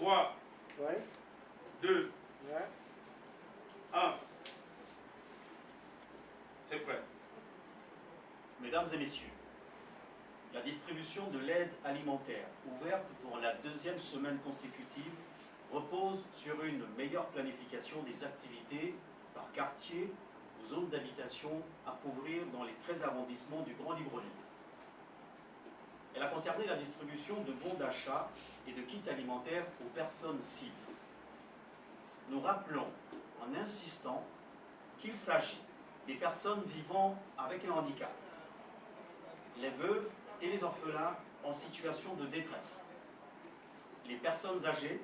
3, Ouais. 2, Ouais. 1. C'est prêt. Mesdames et messieurs, la distribution de l'aide alimentaire ouverte pour la deuxième semaine consécutive repose sur une meilleure planification des activités par quartier ou zone d'habitation à couvrir dans les 13 arrondissements du Grand Libreville. Elle a concerné la distribution de bons d'achat et de kits alimentaires aux personnes cibles. Nous rappelons en insistant qu'il s'agit des personnes vivant avec un handicap, les veuves et les orphelins en situation de détresse, les personnes âgées,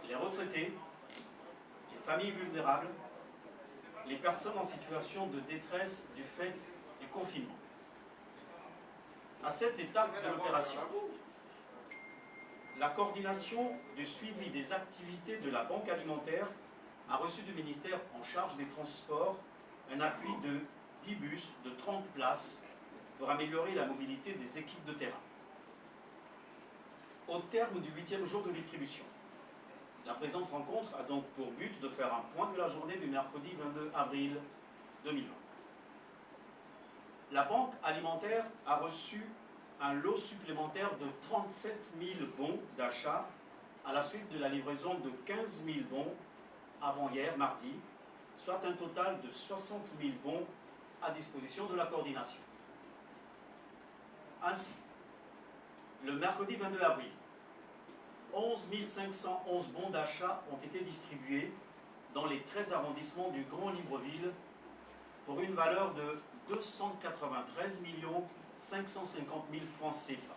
les retraités, les familles vulnérables, les personnes en situation de détresse du fait du confinement. À cette étape de l'opération, la coordination du suivi des activités de la Banque alimentaire a reçu du ministère en charge des transports un appui de 10 bus de 30 places pour améliorer la mobilité des équipes de terrain. Au terme du 8e jour de distribution, la présente rencontre a donc pour but de faire un point de la journée du mercredi 22 avril 2020. La Banque alimentaire a reçu un lot supplémentaire de 37 000 bons d'achat à la suite de la livraison de 15 000 bons avant-hier, mardi, soit un total de 60 000 bons à disposition de la coordination. Ainsi, le mercredi 22 avril, 11 511 bons d'achat ont été distribués dans les 13 arrondissements du Grand Libreville pour une valeur de 293 550 000 francs CFA.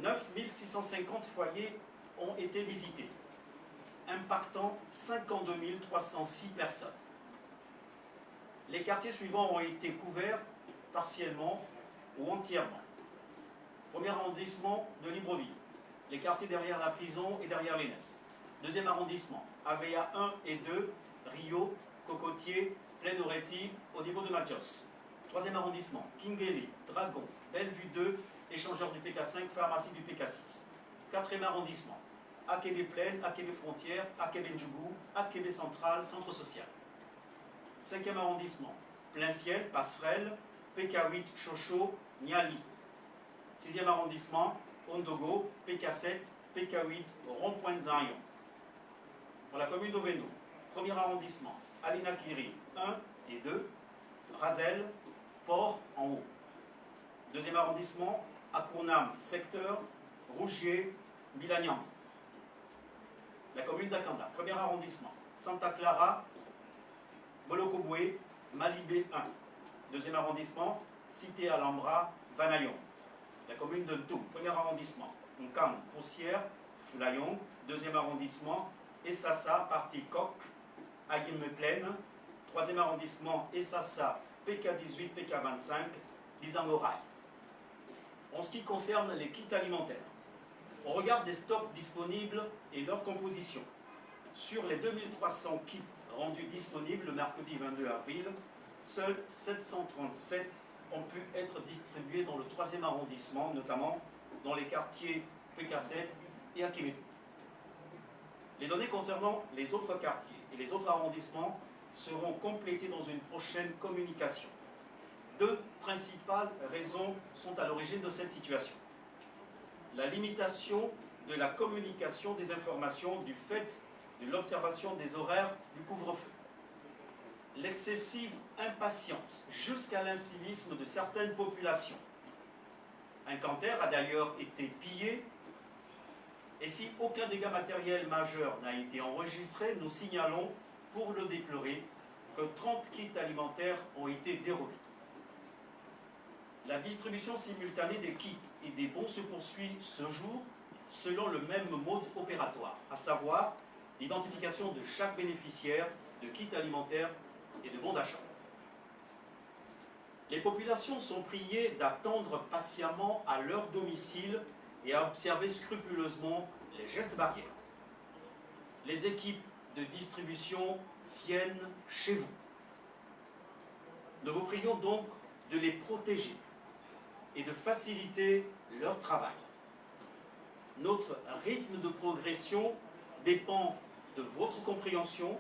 9 650 foyers ont été visités, impactant 52 306 personnes. Les quartiers suivants ont été couverts partiellement ou entièrement. Premier arrondissement de Libreville, les quartiers derrière la prison et derrière l'Énès. Deuxième arrondissement, Avea 1 et 2, Rio, Cocotier, Plein-Oretti, au niveau de Majos. Troisième arrondissement, Kingeli, Dragon, Bellevue 2, échangeur du PK5, pharmacie du PK6. Quatrième arrondissement, Akebe Plaine, Akebe Frontière, Akebe Ndjougou, Akebe Central, Centre Social. Cinquième arrondissement, Plein Ciel, Passerelle, PK8, Chocho, Niali. Sixième arrondissement, Ondogo, PK7, PK8, Rond-Point Zion. Pour la commune d'Oveno, premier arrondissement, Alina Kiri 1 et 2, Razel, Port en haut. Deuxième arrondissement, Akournam, secteur, Rougier, Bilagnan. La commune d'Akanda, premier arrondissement, Santa Clara, Molokoboué, Malibé 1. Deuxième arrondissement, Cité Alhambra, Vanayon. La commune de Ntou, premier arrondissement, Nkam, Poussière, Foulayong. Deuxième arrondissement, Essassa, partie Coq, Aguilme Plaine. Troisième arrondissement, Essassa, PK18, PK25, Bizangorail. En ce qui concerne les kits alimentaires, on regarde des stocks disponibles et leur composition. Sur les 2300 kits rendus disponibles le mercredi 22 avril, seuls 737 ont pu être distribués dans le 3e arrondissement, notamment dans les quartiers PK7 et Akemetou. Les données concernant les autres quartiers et les autres arrondissements seront complétées dans une prochaine communication. Deux principales raisons sont à l'origine de cette situation. La limitation de la communication des informations du fait de l'observation des horaires du couvre-feu. L'excessive impatience jusqu'à l'incivisme de certaines populations. Un canter a d'ailleurs été pillé et si aucun dégât matériel majeur n'a été enregistré, nous signalons, pour le déplorer, que 30 kits alimentaires ont été dérobés. La distribution simultanée des kits et des bons se poursuit ce jour selon le même mode opératoire, à savoir l'identification de chaque bénéficiaire de kits alimentaires et de bons d'achat. Les populations sont priées d'attendre patiemment à leur domicile et à observer scrupuleusement les gestes barrières. Les équipes de distribution viennent chez vous. Nous vous prions donc de les protéger et de faciliter leur travail. Notre rythme de progression dépend de votre compréhension,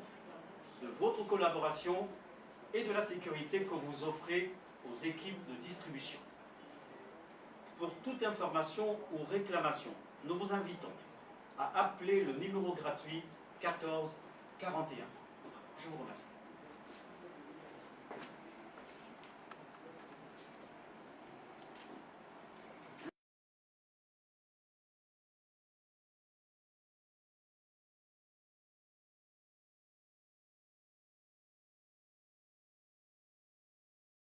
de votre collaboration et de la sécurité que vous offrez aux équipes de distribution. Pour toute information ou réclamation, nous vous invitons à appeler le numéro gratuit 14 41. Je vous remercie.